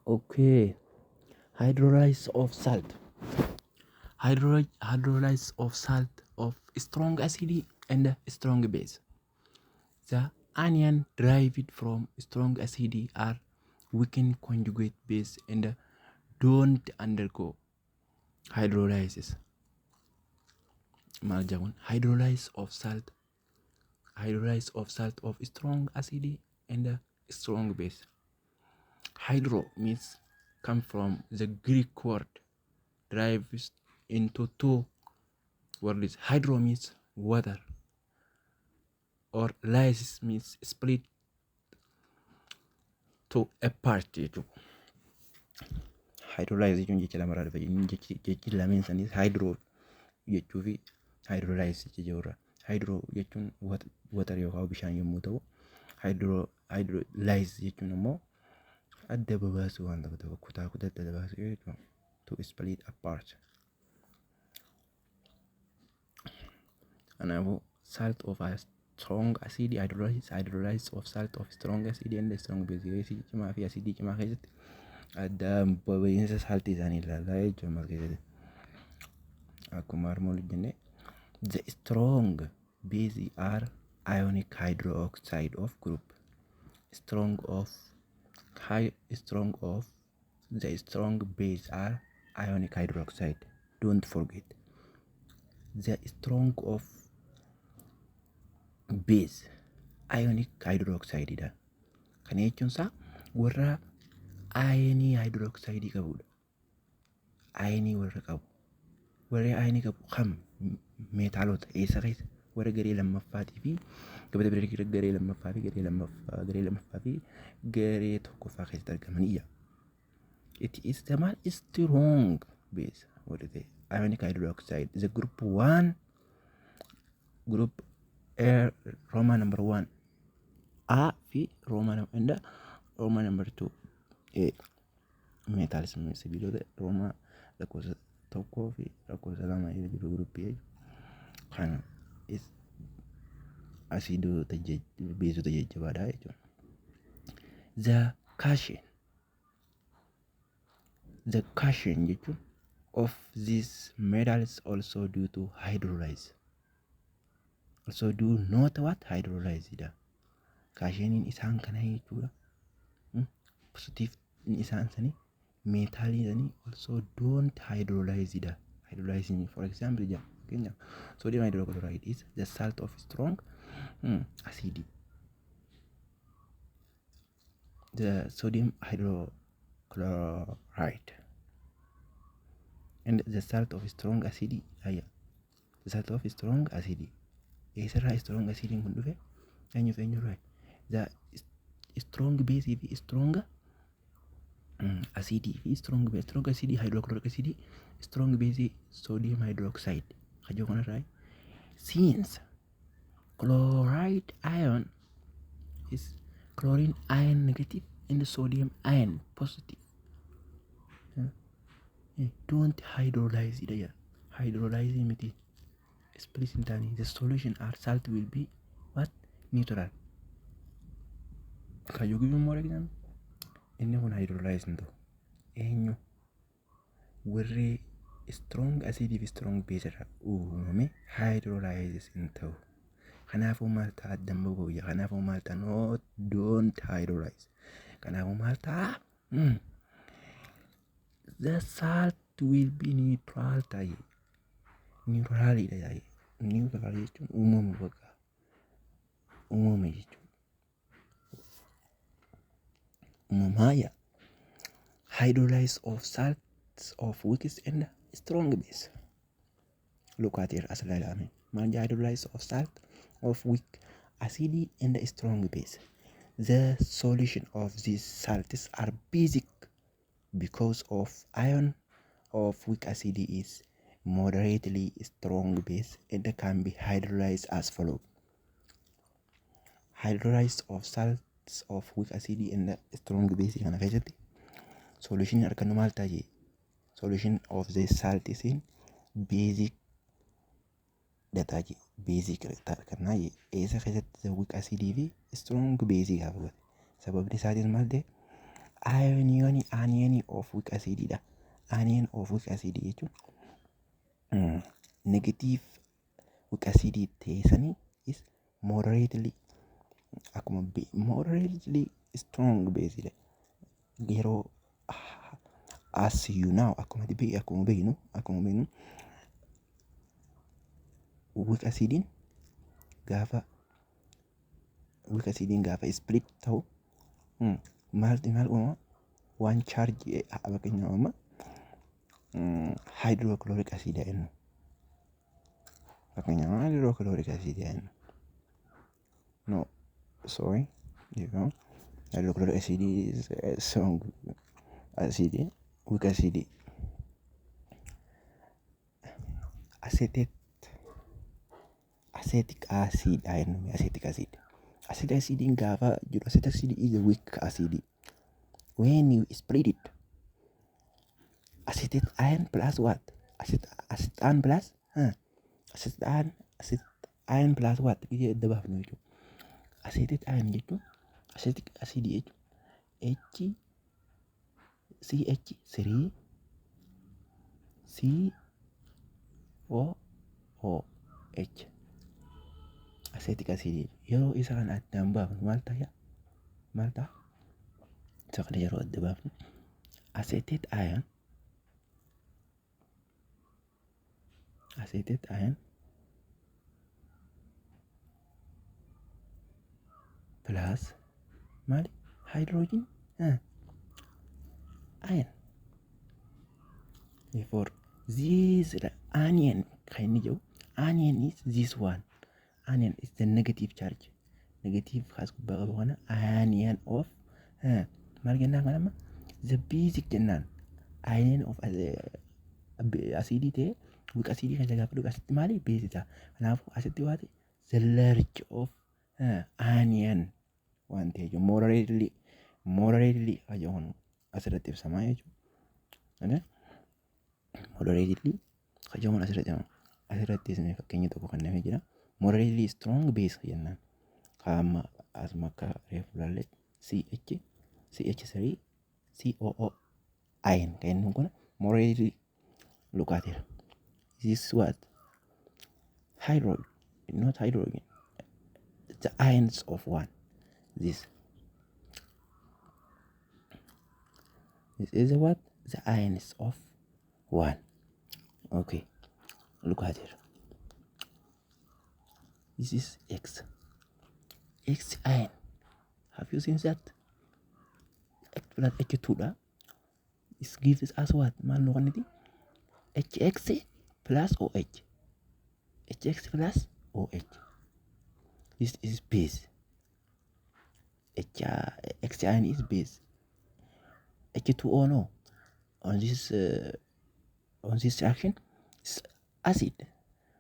Okay. Hydrolysis of salt. Hydrolysis of salt of strong acid and strong base. The anion derived from strong acid are weakened conjugate base and don't undergo hydrolysis. Hydrolysis of salt. Hydrolysis of salt of strong acid and strong base. Hydro means come from the Greek word derives into two words. Hydro means water, or lysis means split to a part. Hydrolyze jechuun jecha lamarraa dhufa. Jechi lameen isaaniis hydro jechuu fi hydrolyze jechuudha. Hydro jechuun water yookaan bishaan yommuu ta'u, hydrolyze jechuun immoo adda babaasuu waan tokko kutaa kutaatti adda baasuu jechuudha. To split apart. Kanaafuu salt of a strong acid hydrolysis of salt of strong acid and strong base. Acid cimaa fi acidii cimaa keessatti adda baba'iinsa saaltii isaanii ilaalaa jechuudha maal keessatti. Akkuma armaan olitti jennee the strong base are ionic hydroxide of group strong of the strong base are ionic hydroxide. Don't forget the strong of base ionic hydroxide dha. Kana jechuun isaa warra ioni hydroxide qabudha. Ioni warra qabu. Warra ioni qabu kam metaalota eessa keessa warra garee lammaffaatii fi gabata bira garee lammaffaa fi garee tokkoffaa keessatti argamanidha. It is the man strong base. What is it? Ionic hydroxide. The group 1 group Roman number 1 A fi Roman number 2 A metals sibiilota Roma lakkoofsa tokkoo fi lakkoofsa lama jiru gruppii kana is acidoota beesota jajjabaadha jechuudha. The cation jechuun of these metals also due to hydrolysis. Also do not what hydrolysis da. Cationiin isaan kana jechuudha. Positive in isaan sani metalii also don't hydrolysis da. Hydrolysis for example sodium hydrochloride is the salt of strong acid. The sodium hydrochloride and the salt of strong acid. The salt of strong acid. Is strong acid in kundufe and you right. The strong base is stronger acid is strong acid hydrochloric acid strong base sodium hydroxide. Right? Since chloride ion is chlorine ion negative and the sodium ion positive. Don't hydrolyze it. Hydrolyzing it. The solution or salt will be what? Neutral. Can you give me more example? Anyone hydrolyzing though? Enyo. Very strong acid strong base hydrolyzes into. Kanaafuu maalta addamba booya. Kanaafuu maalta no don't hydrolyze. Kanaafuu maalta the salt will be neutral ta'i. Neutral ta'i. Neutral jechuun uumama bakka. Uumama jechuun. Uumamaya. Hydrolysis of salts of weak and strong base. Look at here as a hydrolysis of salt of weak acid and strong base. The solution of these salts are basic because of ion of weak acid is moderately strong base and can be hydrolyzed as follows. Hydrolysis of salts of weak acid and strong base kana keessatti solution argannu maal ta'a? Solution of the salt is in basic data basic argannaa eessa keessatti the weak acid fi strong base gaafa sababni isaatis maal ta'e anion of weak acid da. Anion of weak acid jechuun negative weak acid ta'esanii is moderately strong base da. Yeroo as you now akkuma beeknu weak acidiin gaafa split ta'u maal uuma waan charge fakkeenyaaf amma hydrochloric acid jennu. No, sorry, hydrochloric acid is strong acid, weak acid. Acetic acid jennu. Acetic acid gaafa jiru, acetic acid is a weak acid. When you split it, acetate ion plus what? Acetate ion plus what? Adda baafnu jechuudha. Acetate ion jechuun acetic acid jechuun CH3 COOH. Acetic acid yeroo isa kana addaan baafnu maal ta'a? Isa kana yeroo adda baafnu acetate ion plus maali? Hydrogen ion. Therefore, this anion anion is this one. Anion is the negative charge. Negative has anion of maal jennaan kanama? The basic jennaan. Anion of acid ta'e weak acid kan gaafa dhugu asitti maali? Base ta'a. Kanaafuu asitti waati the large of anion waan ta'e jechuudha. Moderately hajaman asirratti ibsamaa jechuudha. Moderately hajaman asirratti isni fakkeenya tokko kan namni jira. Moderately strong base jennaan. Kaama asuma akka reefu laalle CH3 COO ion kan inni kun moderately look at it. This is what? Hydrogen, not hydrogen. The ions of one. This is what? The ions of one. Okay, look at it. This is X ion. Have you seen that? X plus H2 this gives us what? HX plus OH. HX plus OH. This is base. X ion is base. H2O no. On this reaction is acid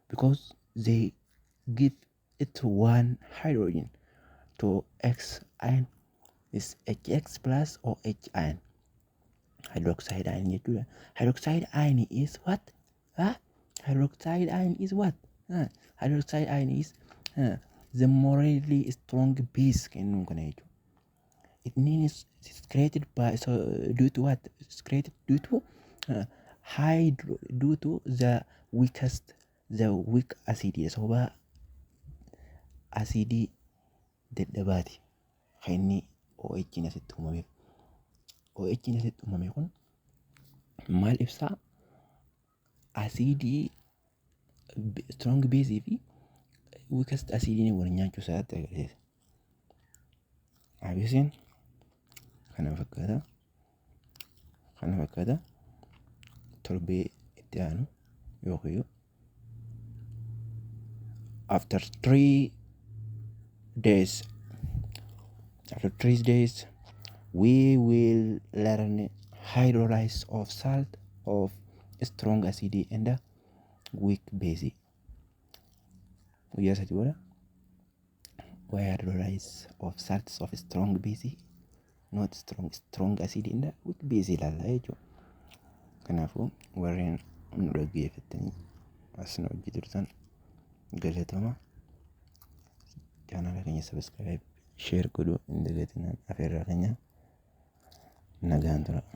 because they give it one hydrogen to X ion is HX plus OH ion. Hydroxide ion. Hydroxide ion is what? Hydroxide ion is what? Hydroxide ion is the moderately strong base. It means it's created by due to what? It's created due to due to the weak acid. So acid dadhabaati kan inni OH asitti uumameef. OH asitti uumame kun maal ibsaa? Acidii strong base fi weakest acidii wal nyaachuu isaatti agarsiisa. Abisiin kana fakkaata torbee itti aanu yookiin after 3 days we will learn hydrolysis of salt of strong acid and weak base. Yes, we hydrolysis of salts of strong base, not strong acid and weak base. Kanaafuu warreen nu dhaggeeffatanii asina hojii turtan galatama. Channel keenya subscribe, share godhuu hin dagatinaa. Afeerraa keenya nagaan tura.